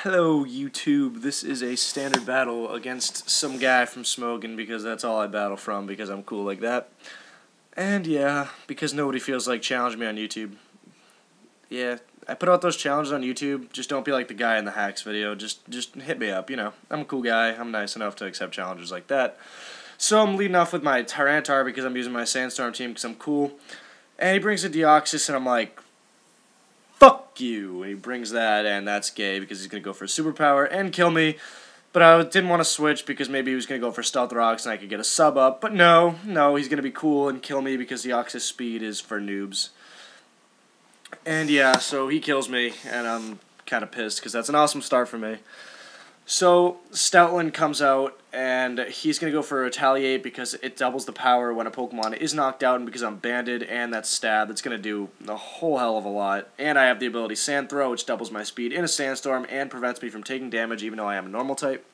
Hello YouTube, this is a standard battle against some guy from Smogon because that's all I battle from because I'm cool like that. And yeah, because nobody feels like challenging me on YouTube. Yeah, I put out those challenges on YouTube, just don't be like the guy in the hacks video, just hit me up, you know. I'm a cool guy, I'm nice enough to accept challenges like that. So I'm leading off with my Tyranitar because I'm using my sandstorm team because I'm cool. And he brings a Deoxys and I'm like, fuck you. And he brings that, and that's gay because he's going to go for a superpower and kill me. But I didn't want to switch because maybe he was going to go for Stealth Rocks and I could get a sub up. But no, he's going to be cool and kill me because Deoxys speed is for noobs. And yeah, so he kills me, and I'm kind of pissed because that's an awesome start for me. So Stoutland comes out, and he's going to go for Retaliate because it doubles the power when a Pokemon is knocked out, and because I'm banded and that stab, that's going to do a whole hell of a lot. And I have the ability Sand Throw, which doubles my speed in a Sandstorm and prevents me from taking damage even though I am a normal type.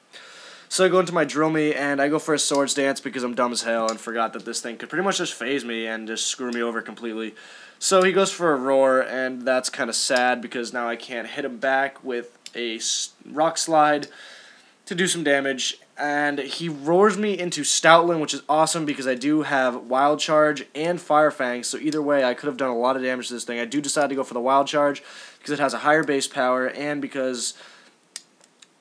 So I go into my Drill Me, and I go for a Swords Dance because I'm dumb as hell and forgot that this thing could pretty much just phase me and just screw me over completely. So he goes for a Roar, and that's kind of sad because now I can't hit him back with a Rock Slide to do some damage, and he roars me into Stoutland, which is awesome because I do have Wild Charge and Fire Fang, so either way I could have done a lot of damage to this thing. I do decide to go for the Wild Charge because it has a higher base power and because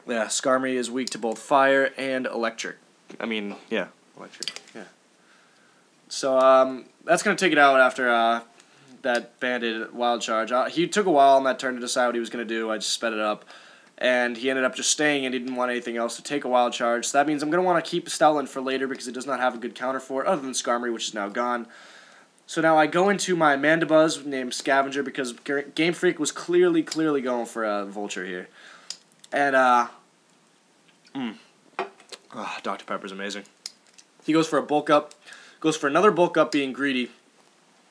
Skarmory is weak to both fire and electric. Electric. Yeah. So that's going to take it out after that banded Wild Charge. He took a while on that turn to decide what he was going to do. I just sped it up. And he ended up just staying and he didn't want anything else to take a Wild Charge. So that means I'm going to want to keep Stoutland for later because it does not have a good counter for it, other than Skarmory, which is now gone. So now I go into my Mandibuzz named Scavenger because Game Freak was clearly going for a Vulture here. And, Dr. Pepper's amazing. He goes for a Bulk Up, goes for another Bulk Up being greedy.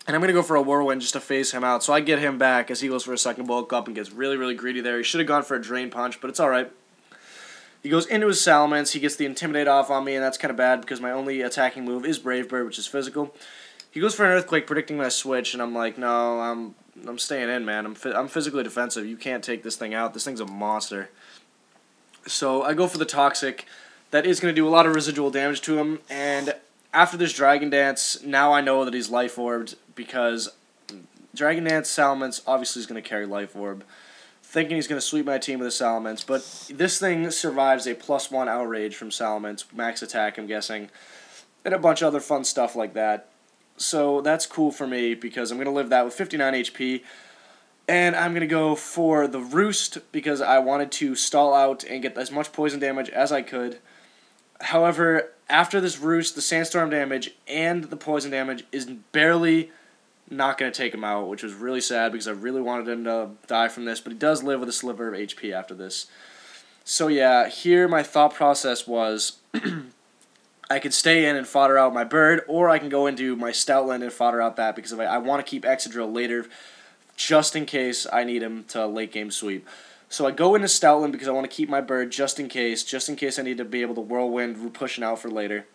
And I'm going to go for a Whirlwind just to phase him out. So I get him back as he goes for a second Bulk Up and gets really greedy there. He should have gone for a Drain Punch, but it's alright. He goes into his Salamence. He gets the Intimidate off on me, and that's kind of bad because my only attacking move is Brave Bird, which is physical. He goes for an Earthquake, predicting my switch, and I'm like, no, I'm staying in, man. I'm physically defensive. You can't take this thing out. This thing's a monster. So I go for the Toxic. That is going to do a lot of residual damage to him, and after this Dragon Dance, now I know that he's Life Orbed because Dragon Dance Salamence obviously is going to carry Life Orb. Thinking he's going to sweep my team with a Salamence, but this thing survives a +1 Outrage from Salamence, max attack I'm guessing, and a bunch of other fun stuff like that. So that's cool for me because I'm going to live that with 59 HP. And I'm going to go for the Roost because I wanted to stall out and get as much poison damage as I could. However, after this Roost, the Sandstorm damage and the poison damage is barely not going to take him out, which was really sad because I really wanted him to die from this, but he does live with a sliver of HP after this. So yeah, here my thought process was I could stay in and fodder out my bird, or I can go into my Stoutland and fodder out that because I want to keep Excadrill later just in case I need him to late game sweep. So I go into Stoutland because I want to keep my bird just in case I need to be able to Whirlwind pushing out for later.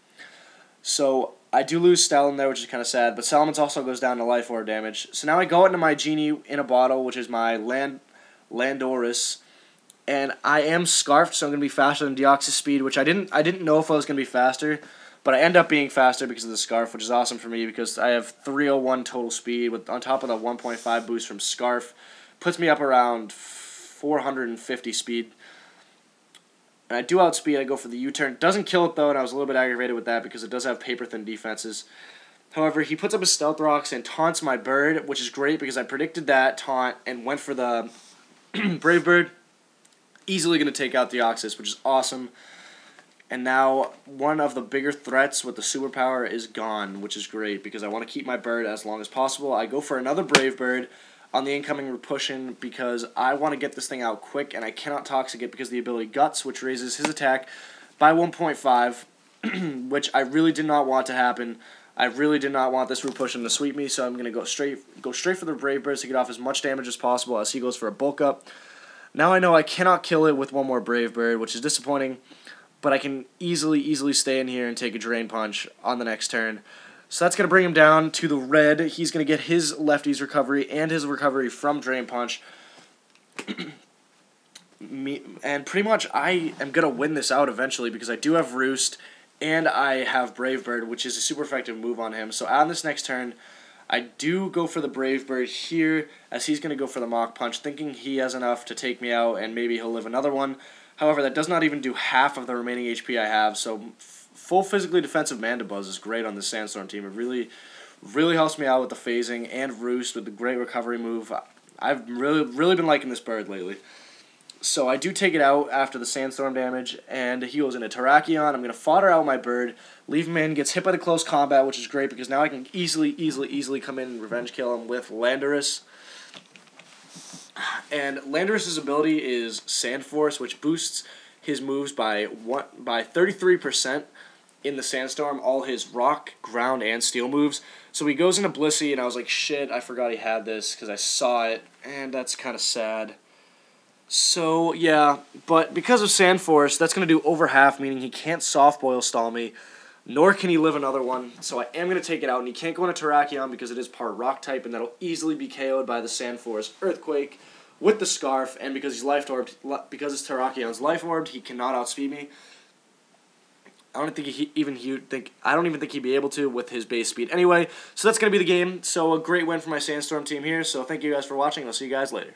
So I do lose Stoutland there, which is kind of sad, but Salamence also goes down to Life Orb damage. So now I go into my Genie in a Bottle, which is my Landorus, and I am Scarfed, so I'm going to be faster than Deoxys speed, which I didn't know if I was going to be faster, but I end up being faster because of the Scarf, which is awesome for me because I have 301 total speed with on top of the 1.5 boost from Scarf. Puts me up around 450 speed. And I do outspeed, I go for the U-turn. Doesn't kill it though, and I was a little bit aggravated with that because it does have paper-thin defenses. However, he puts up his Stealth Rocks and taunts my bird, which is great because I predicted that taunt and went for the Brave Bird. Easily going to take out Deoxys, which is awesome. And now one of the bigger threats with the superpower is gone, which is great because I want to keep my bird as long as possible. I go for another Brave Bird on the incoming Repushin because I want to get this thing out quick, and I cannot Toxic it because of the ability Guts, which raises his attack by 1.5, which I really did not want to happen. I really did not want this Repushin to sweep me, so I'm going to go straight for the Brave Birds to get off as much damage as possible as he goes for a Bulk Up. Now I know I cannot kill it with one more Brave Bird, which is disappointing, but I can easily stay in here and take a Drain Punch on the next turn. So that's going to bring him down to the red. He's going to get his lefty's recovery and his recovery from Drain Punch. and pretty much I am going to win this out eventually because I do have Roost and I have Brave Bird, which is a super effective move on him. So on this next turn, I do go for the Brave Bird here, as he's going to go for the Mach Punch, thinking he has enough to take me out, and maybe he'll live another one. However, that does not even do half of the remaining HP I have, so full physically defensive Mandibuzz is great on this Sandstorm team. It really helps me out with the phasing, and Roost with the great recovery move. I've really been liking this bird lately. So I do take it out after the Sandstorm damage, and he goes into Terrakion. I'm going to fodder out my bird, leave him in, gets hit by the close combat, which is great because now I can easily come in and revenge kill him with Landorus. And Landorus' ability is Sand Force, which boosts his moves by 33% in the Sandstorm, all his rock, ground, and steel moves. So he goes into Blissey, and I was like, shit, I forgot he had this because I saw it, and that's kind of sad. So, yeah, but because of Sand Force, that's going to do over half, meaning he can't Soft Boil Stall me, nor can he live another one. So I am going to take it out, and he can't go into Terrakion because it is part Rock type, and that'll easily be KO'd by the Sand Force Earthquake with the Scarf, and because he's Life Orbed, because it's Terrakion's Life Orbed, he cannot outspeed me. I don't even think he'd be able to with his base speed. Anyway, so that's going to be the game. So a great win for my Sandstorm team here. So thank you guys for watching. I'll see you guys later.